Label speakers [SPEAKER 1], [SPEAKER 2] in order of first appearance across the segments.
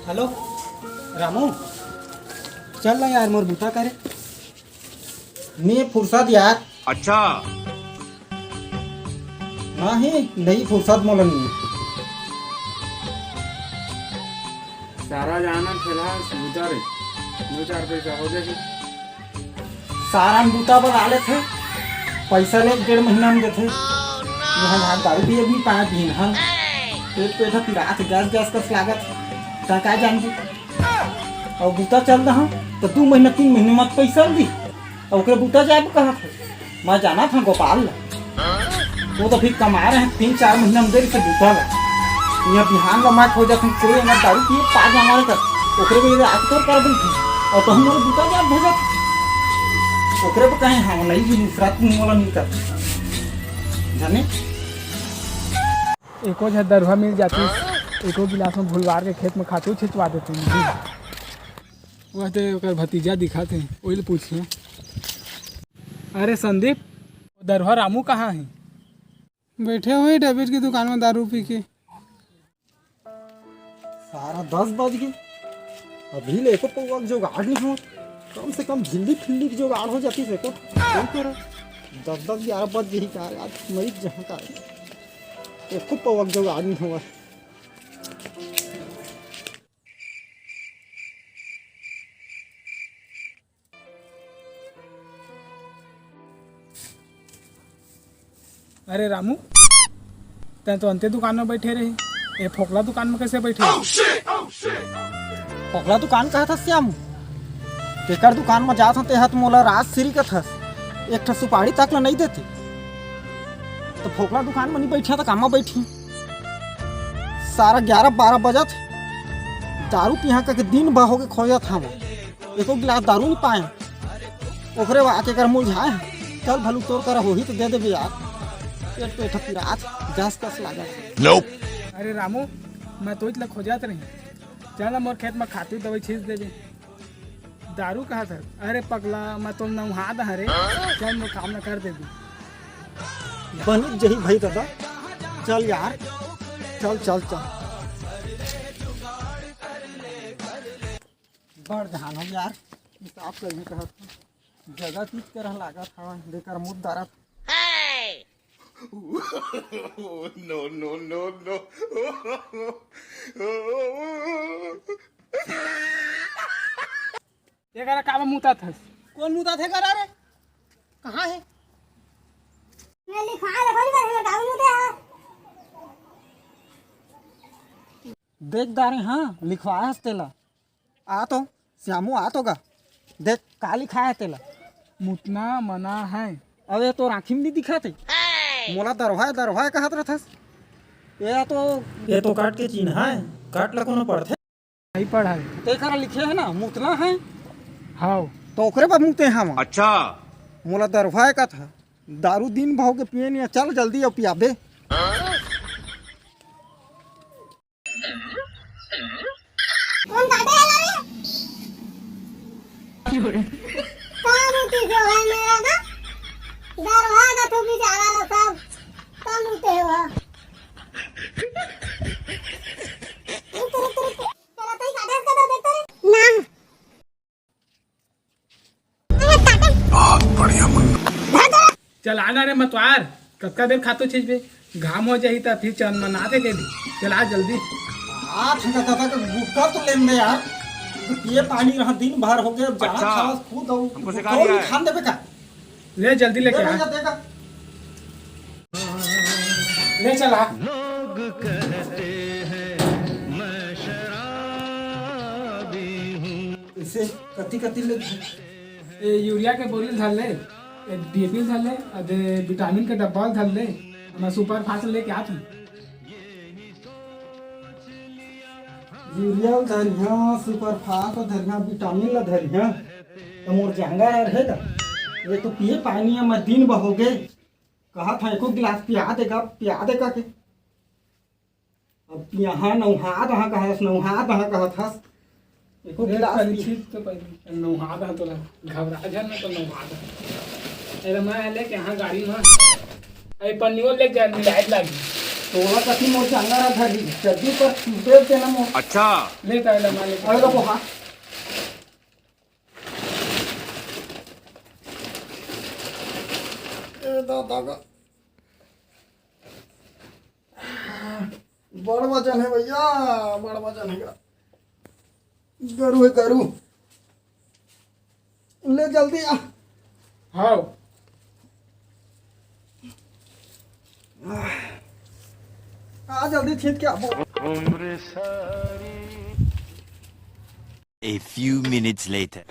[SPEAKER 1] Hello Ramu, चल ना यार मोर बूता करे मैं फुर्सत यार।
[SPEAKER 2] अच्छा
[SPEAKER 1] नहीं नहीं फुर्सत मोला नहीं।
[SPEAKER 3] सारा जाना फिलहाल बूता रे 2-4 पैसा हो जाए।
[SPEAKER 1] सारा बूता बना लेते, पैसा ले 1.5 महीना में देते। यहाँ यहाँ दारू भी अभी पाए पीन हम पेट पे था पिरात गैस गैस का लागत का जान दी। और बूता चल रहा तो 2 महीना 3 महीने मत पैसा दी और ओकरे बूता जाए कहा था। मैं जाना था गोपाल, वो तो फिर कमा रहे हैं 3-4 महीना में देर से बूता ला यहाँ बिहान ला मार हो जाते कोई अगर दारू पिए पाँच हमारे तक ओकरे को आकर कर दी थी और तो हमारे बूता जाए भेजा ओकरे पर कहें हाँ नहीं भी दूसरा वाला नहीं कर जाने।
[SPEAKER 3] एको झ दरवा मिल जाती, एको गिलास में भुलवार के खेत में खातू छिंचवा देते हैं। वह तो ओकर भतीजा दिखाते हैं, वही पूछिए। अरे संदीप, दरवा रामू कहाँ है?
[SPEAKER 4] बैठे हुए डेबिट की दुकान में दारू पी के।
[SPEAKER 1] सारा 10 बज गए अभी ले को पौवा जुगाड़ नहीं हो। कम से कम झिल्ली फिल्ली की जुगाड़ हो जाती है को 10-11 बज गई का आज मरी जहाँ का एको पौवा जुगाड़ नहीं हुआ।
[SPEAKER 3] अरे रामू, तै तो अंते दुकान में बैठे रही, ये फोकला दुकान में कैसे बैठे?
[SPEAKER 1] फोकला दुकान कहा था श्याम, तेकर दुकान में जात ते हाथ मोला रात सिरी का था एक ठा सुपारी तक ला नहीं देते तो फोकला दुकान में नहीं बैठा तो काम में बैठी। सारा 11-12 बजा थे दारू पिहा के दिन भर हो के खोजा था वो एको गिलास दारू नहीं पाए ओकरे आके कर मुझाए चल भलू तोड़ कर हो ही तो दे देबे यार पेट पे ठपिरात गैस कस लागा।
[SPEAKER 3] अरे रामू, मैं तो इतना खोजात रही, चल मोर खेत में खातू दवाई छींच देबे। दारू कहा था? अरे पगला, मैं तो नहा दा रे, चल मैं काम न कर देबी।
[SPEAKER 1] बन जही भाई दादा, चल यार चल चल चल बड़ ध्यान हो यार हिसाब करने कहा जगह चीज कर लागा था लेकर मुद्दा
[SPEAKER 2] नो नो नो नो
[SPEAKER 3] ये करा काबा मुता था?
[SPEAKER 1] कौन मुद्दा थे करा रे कहाँ है? देख दारे हाँ लिखवाया है तेला आ तो श्यामू आ तो गा देख का लिखा है तेला
[SPEAKER 3] मुतना मना है।
[SPEAKER 1] अब ये तो राखी में नहीं दिखा थे मोला दरवाए कहत रहथस ये तो काट के चिन्ह है काट ला कोनो पड़थे
[SPEAKER 3] नहीं पढ़ा है
[SPEAKER 1] ते करा लिखे है ना मुतना है
[SPEAKER 3] हाँ
[SPEAKER 1] तो ओकरे बा मुते हम
[SPEAKER 2] अच्छा
[SPEAKER 1] मोला दरवाए का था दारू दिन भाव के पिए नहीं चल जल्दी अब पियाबे।
[SPEAKER 3] चल आना रे मतवार, कतका देर खातो छींचबे, घाम हो जाही तो फिर चन मना दे के दी। चल आ जल्दी।
[SPEAKER 1] ठंडा का गुटका तो लेन दे यार ये पानी रहा दिन भर हो गया जहाँ
[SPEAKER 2] अच्छा,
[SPEAKER 1] खास खुद
[SPEAKER 2] हमको सिखा दिया है।
[SPEAKER 1] खान देबे का
[SPEAKER 3] ले जल्दी लेके आ,
[SPEAKER 1] देगा
[SPEAKER 3] ले चला।
[SPEAKER 1] इसे कति ले
[SPEAKER 3] ए यूरिया के बोरी धर ले, डीएपी धर ले, विटामिन के डब्बा धर ले, मैं सुपर फास्ट लेके आता हूँ।
[SPEAKER 1] यूरिया धरिया सुपर फास्ट धरिया विटामिन ला धरिया तो मोर जंगा रहेगा ये तो पिए पानी है मैं दिन बहोगे कहा था एको गिलास पिया देगा के अब यहाँ नौहा दहा कहा था एको गिलास
[SPEAKER 3] तो पहले नौहा दा तो घबरा जा ना तो नौहा दा। अरे मैं लेके यहाँ गाड़ी में अरे पन्नियों लेके जा मिलाइट लगी
[SPEAKER 1] तोला कथी मोर जंगल धरी जल्दी पर बेच देना मोर
[SPEAKER 2] अच्छा
[SPEAKER 3] ले ताला मालिक
[SPEAKER 1] अरे गो हाँ ए दादा का बड़ वजन है भैया, बड़ वजन है। गरू है गरू, ले जल्दी आ।
[SPEAKER 3] हाँ
[SPEAKER 1] आ जल्दी छीट के आबो।
[SPEAKER 5] A few minutes later.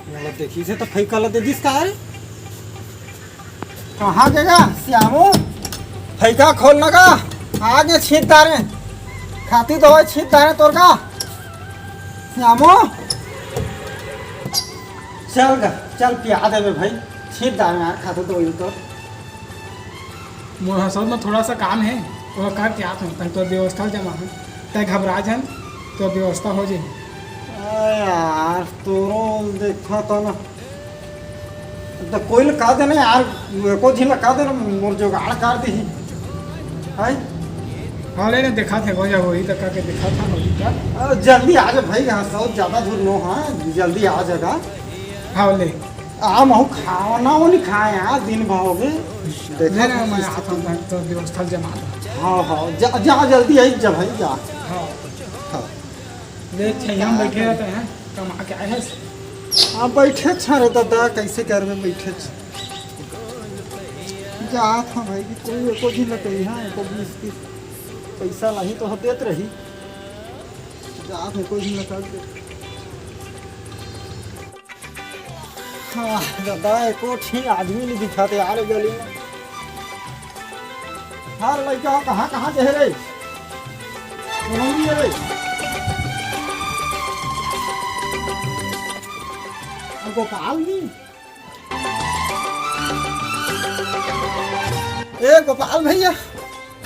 [SPEAKER 1] मतलब देखी से तो फेंका ला दे दिस का है। कहाँ गएगा श्यामू? फेंका खोल लगा आगे छीट दारे खाती दवाई छीट दारे तोर का श्यामू। चल गा चल पिया देवे भाई, छीट दारे यार खाते दवाई तो।
[SPEAKER 3] मोर हसौद में थोड़ा सा काम है वो कर क्या तुम तो व्यवस्था जमा है तय घबरा जान तो व्यवस्था हो जाए।
[SPEAKER 1] यार तोरो देखा तो ना तो कोई लगा देना यार, को झी लगा देना मोर जुगाड़ कर दी है।
[SPEAKER 3] हाँ ले देखा थे हो जा वही तक के देखा था वही का।
[SPEAKER 1] जल्दी आ जा भाई, यहाँ सौ ज़्यादा दूर नो। हाँ जल्दी आ जाएगा।
[SPEAKER 3] हाँ ले
[SPEAKER 1] आ महू खाना वो नहीं खाए यार दिन भाओगे।
[SPEAKER 3] ले ना मैं आता हूँ तो व्यवस्था जमा दो।
[SPEAKER 1] हाँ हाँ जा जा जल्दी आई जा भाई जा।
[SPEAKER 3] हाँ
[SPEAKER 1] हाँ
[SPEAKER 3] ले छैया में बैठे रहते हैं कमा के आए हैं।
[SPEAKER 1] हाँ बैठे छा रे दादा, कैसे कर में बैठे जा था भाई कि कोई एको दिन लगे। हाँ एको 20 पैसा नहीं तो देत रही जा में कोई दिन लगा दे। हाँ दादा एको ठीक आदमी नहीं दिखाते यार गली में। हाँ लड़का कहाँ कहाँ जा रे रे गोपाल जी। ए गोपाल भैया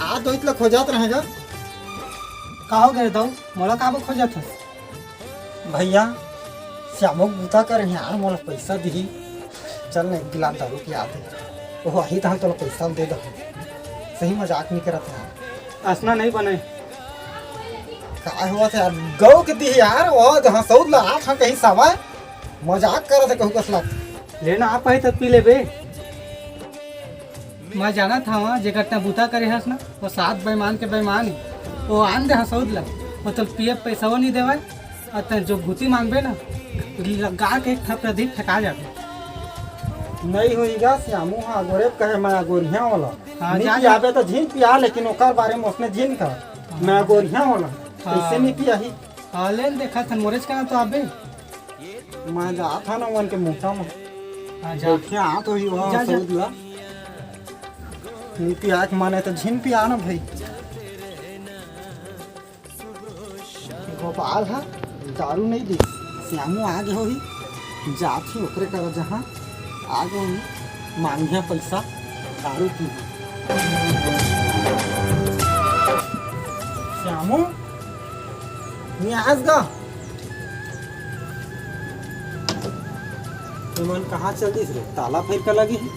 [SPEAKER 1] आज तो इतना खोजात रहेगा। कहो गए दो मोला काबो खोजत है भैया? श्यामो बूता कर यार मोला पैसा दी चल ना 1 गिलास दारू पिया दे। वो आई तो हम तो पैसा दे दो। सही मजाक नहीं करत यार,
[SPEAKER 3] असना नहीं बने
[SPEAKER 1] का हुआ था यार गौ के दी यार। वो हाँ सऊद ला आप हाँ कहीं सवाए मजाक कर रहे कहूँ कसला
[SPEAKER 3] लेना आप है तब पी ले बे। मैं जाना था वहाँ जेकटा बूता करे हस ना वो 7 बेईमान के बेईमान ही वो आन दे हसौद ला मतलब पिए पैसा वो नहीं देवा और जो भूती मांगबे ना लगा के एक प्रदीप ठका जाबे।
[SPEAKER 1] नहीं होईगा श्यामू। हाँ गोरे कहे मैं गोरिया वाला
[SPEAKER 3] हाँ,
[SPEAKER 1] नहीं
[SPEAKER 3] जा,
[SPEAKER 1] पियाबे तो झीन पिया, लेकिन ओकर बारे में उसने झीन का मैं गोरिया वाला कैसे नहीं पिया ही।
[SPEAKER 3] हाँ ले देखा था मोरेज का ना तो आबे
[SPEAKER 1] मैं जा था ना वन के मोटा में
[SPEAKER 3] हाँ जा
[SPEAKER 1] बैठे आ तो ही
[SPEAKER 3] जा,
[SPEAKER 1] वहाँ
[SPEAKER 3] जा।
[SPEAKER 1] सऊद ला नहीं पिया के माने तो झीन पिया ना भाई। गोपाल हा दारू नहीं दी श्यामू आगे हो ही जाती ओकरे कर जहाँ आगे हो मांगिया पैसा दारू पी। श्यामू न्याज गा तुमन कहाँ चल दिस रे? ताला फेर के लगी है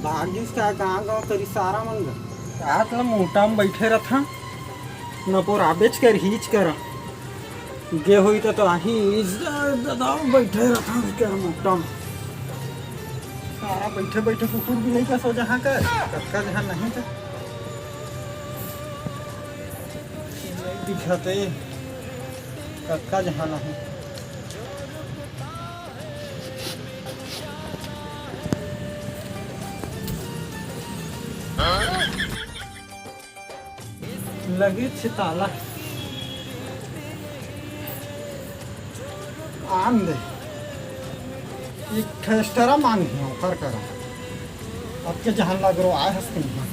[SPEAKER 1] भागिस का कहाँ गाँव तेरी सारा मन गा आज ना मोटा में बैठे रहा न पोरा बेच कर हीच कर गे हुई तो आही दादा बैठे रहा क्या मोटा में सारा बैठे बैठे कुकुर भी नहीं का सो जहाँ का कक्का जहाँ नहीं था दिखाते कक्का जहाँ नहीं। लगी छे ताला आन दे एक ठेस्टरा मांग कर कर अब के जहाँ लग रो आए हंसते हैं।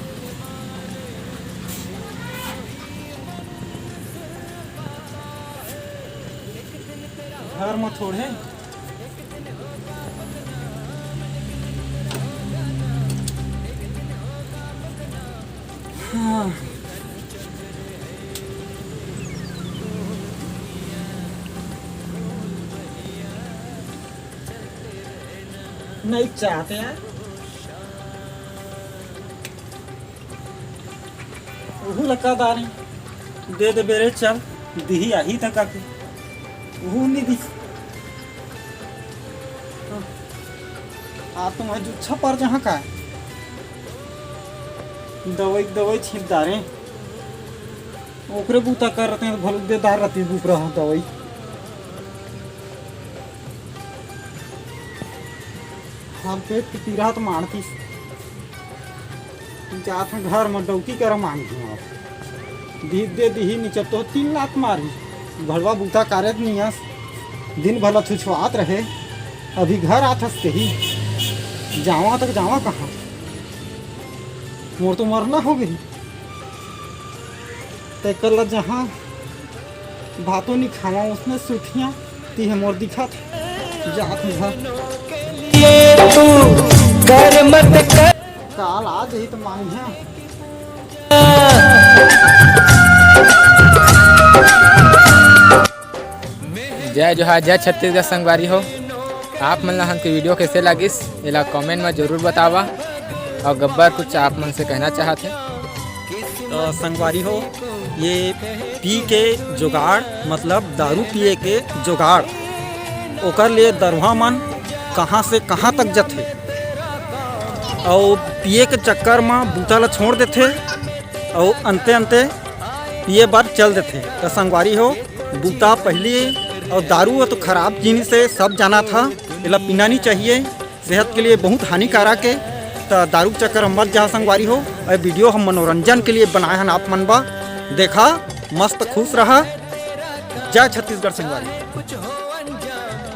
[SPEAKER 1] घर में थोड़े हाँ नहीं चाहते हैं। वहू लगा दारी दे दे बेरे चल दिही आही तक आके वहू नहीं दी। आ तुम जो छपर जहाँ का दवाई छिप दारे ओकरे बूता कर रहते हैं भल देदार रहती बुक रहा दवाई। हम पेट की पीड़ा तो मारती जात हैं घर में डौकी कर मांगी आप दी दे दी नीचे तो 3 लाख मारी भड़वा बूता कार्य नियस दिन भला छुछवात रहे अभी घर आथस के ही जावा तक जावा कहाँ मोर तो मरना हो गई तय कल जहाँ भातों नहीं खावा उसने सूखियाँ ती है मोर दिखा था जात घर काल आज ही तो मांगिया।
[SPEAKER 3] जय जोहार जय छत्तीसगढ़ संगवारी हो। आप मन ला हमके वीडियो कैसे लगिस एला कमेंट में जरूर बतावा और गब्बर कुछ आप मन से कहना चाहते
[SPEAKER 1] तो संगवारी हो ये पी के जुगाड़ मतलब दारू पिए के जुगाड़ ओकर लिए दरवा मन कहाँ से कहाँ तक जथे और पिए के चक्कर में बूता ला छोड़ देते और अंते अंते पिए बार चल देते। तो संगवारी हो बूता पहले और दारू तो खराब जिनिस से सब जाना था इला पीना नहीं चाहिए सेहत के लिए बहुत हानिकारक है। तो दारू चक्कर हम मत जा संगवारी हो और वीडियो हम मनोरंजन के लिए बनाए हैं आप मनबा देखा मस्त खुश रहा। जय छत्तीसगढ़ संगवारी।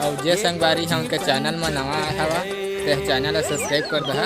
[SPEAKER 3] और जे संगवारी हम के चैनल में नवा आया हवा तो चैनल सब्सक्राइब कर दहा